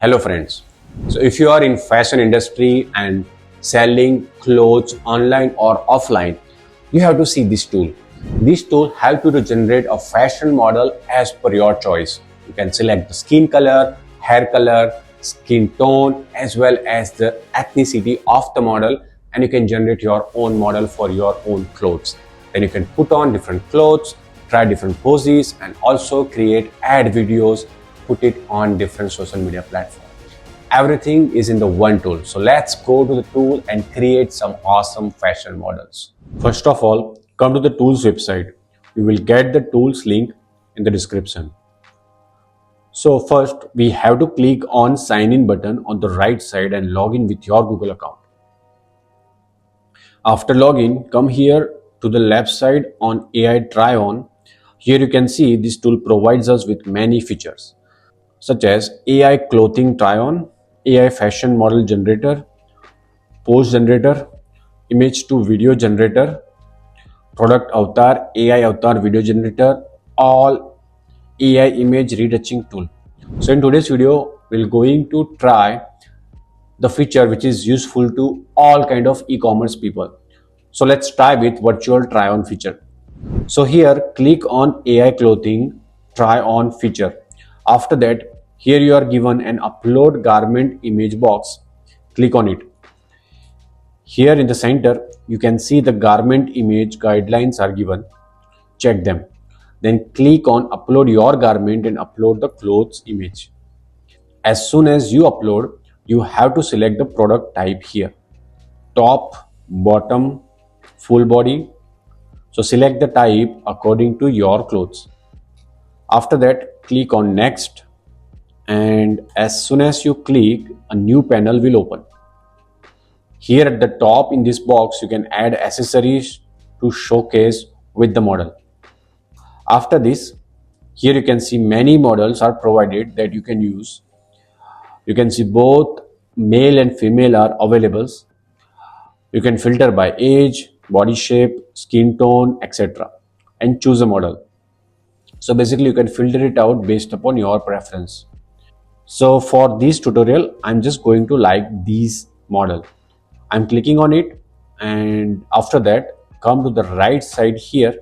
Hello friends. So if you are in fashion industry and selling clothes online or offline, you have to see this tool. This tool helps you to generate a fashion model as per your choice. You can select the skin color, skin tone, as well as the ethnicity of the model, and you can generate your own model for your own clothes. Then you can put on different clothes, try different poses, and also create ad videos, put it on different social media platforms. Everything is in the one tool. So let's go to the tool and create some awesome fashion models. First of all, come to the tools website. You will get the tools link in the description. So first we have to click on sign in button on the right side and log in with your Google account. After login, come here to the left side on AI try on. Here you can see this tool provides us with many features such as AI clothing try on, AI fashion model generator, post generator, image to video generator, product avatar, AI avatar video generator, all AI image retouching tool. So in today's video, we're going to try the feature which is useful to all kind of e-commerce people. So let's try with virtual try on feature. So here click on AI clothing try on feature. After that, here you are given an upload garment image box. Click on it. Here in the center, you can see the garment image guidelines are given. Check them. Then click on upload your garment and upload the clothes image. As soon as you upload, you have to select the product type here. Top, bottom, full body. So select the type according to your clothes. After that, click on next, and as soon as you click, a new panel will open. Here at the top in this box, you can add accessories to showcase with the model. After this, here you can see many models are provided that you can use. You can see both male and female are available. You can filter by age, body shape, skin tone, etc. and choose a model. So basically you can filter it out based upon your preference. So for this tutorial, I'm just going to like these model. I'm clicking on it, and after that come to the right side here,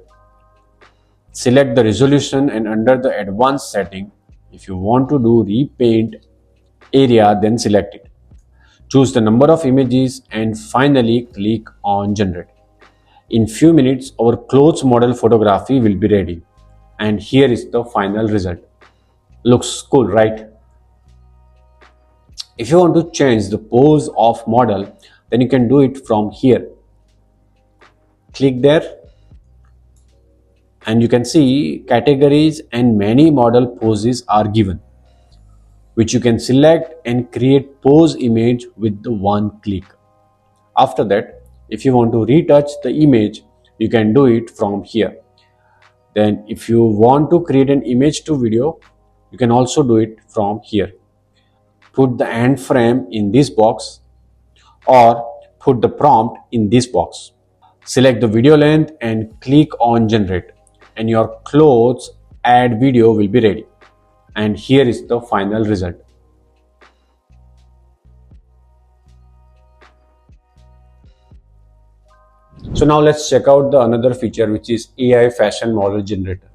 select the resolution, and under the advanced setting, if you want to do repaint area, then select it. Choose the number of images and finally click on generate. In few minutes, our clothes model photography will be ready. And here is the final result. Looks cool, right? If you want to change the pose of model, then you can do it from here. Click there and you can see categories and many model poses are given, which you can select and create pose image with the one click. After that, if you want to retouch the image, you can do it from here. Then if you want to create an image to video, you can also do it from here. Put the end frame in this box or put the prompt in this box. Select the video length and click on generate, and your clothes ad video will be ready. And here is the final result. So now let's check out the another feature, which is AI fashion model generator.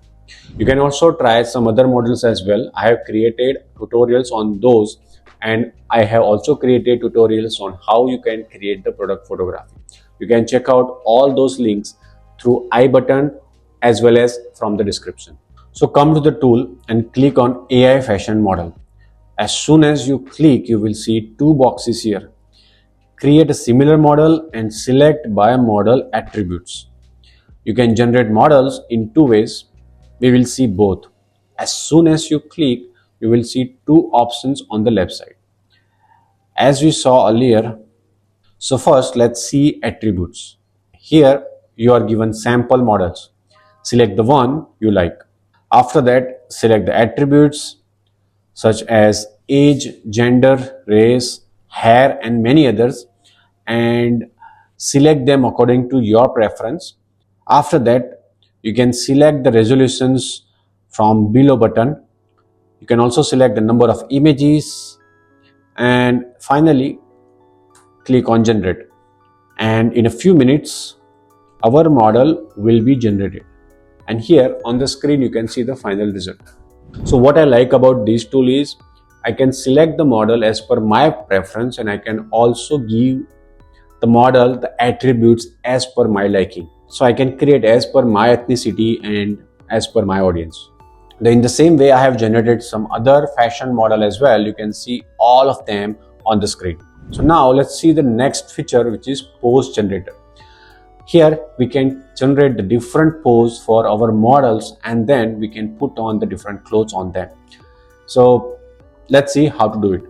You can also try some other models as well. I have created tutorials on those, and I have also created tutorials on how you can create the product photography. You can check out all those links through I button as well as from the description. So come to the tool and click on AI fashion model. As soon as you click, you will see two boxes here. Create a similar model and select by model attributes. You can generate models in two ways. We will see both. As soon as you click, you will see two options on the left side, as we saw earlier. So first, let's see attributes. Here you are given sample models. Select the one you like. After that, select the attributes such as age, gender, race, hair, and many others, and select them according to your preference. After that, you can select the resolutions from below button. You can also select the number of images, And finally click on generate, and in a few minutes our model will be generated. And here on the screen you can see the final result. So what I like about this tool is I can select the model as per my preference, and I can also give the model the attributes as per my liking. So I can create as per my ethnicity and as per my audience. In the same way, I have generated some other fashion model as well. You can see all of them on the screen. So now let's see the next feature, which is pose generator. Here we can generate the different pose for our models, and then we can put on the different clothes on them. So let's see how to do it.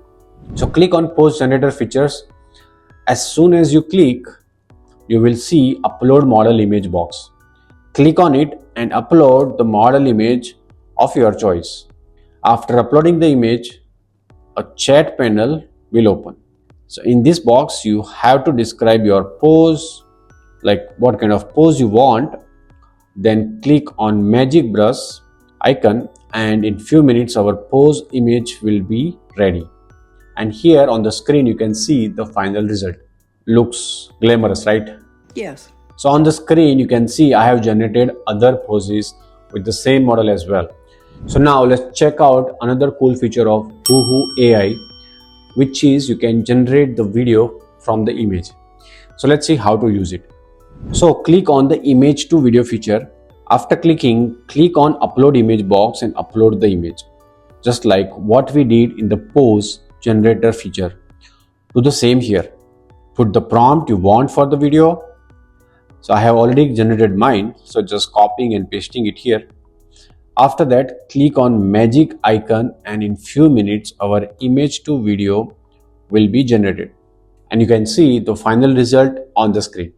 So click on pose generator features. As soon as you click, you will see upload model image box. Click on it and upload the model image of your choice. After uploading the image, a chat panel will open. So in this box, you have to describe your pose, like what kind of pose you want. Then click on magic brush icon, and in few minutes our pose image will be ready. And here on the screen you can see the final result. Looks glamorous, right? Yes. So on the screen you can see I have generated other poses with the same model as well. So now let's check out another cool feature of HUHU AI, which is you can generate the video from the image. So let's see how to use it. So click on the image to video feature. After clicking, click on upload image box and upload the image. Just like what we did in the pose generator feature. Do the same here. Put the prompt you want for the video. So I have already generated mine, so just copying and pasting it here. After that, click on magic icon, and in few minutes our image to video will be generated. And you can see the final result on the screen.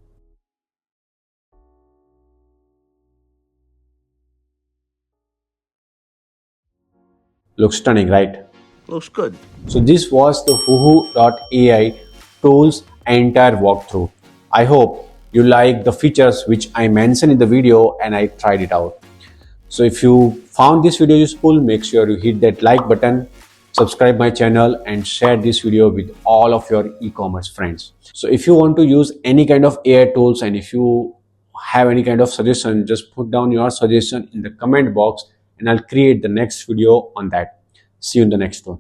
Looks stunning, right? Looks good. So this was the HUHU.ai tools entire walkthrough. I hope you like the features which I mentioned in the video and I tried it out. So if you found this video useful, make sure you hit that like button, subscribe my channel, and share this video with all of your e-commerce friends. So if you want to use any kind of AI tools, and if you have any kind of suggestion, just put down your suggestion in the comment box and I'll create the next video on that. See you in the next one.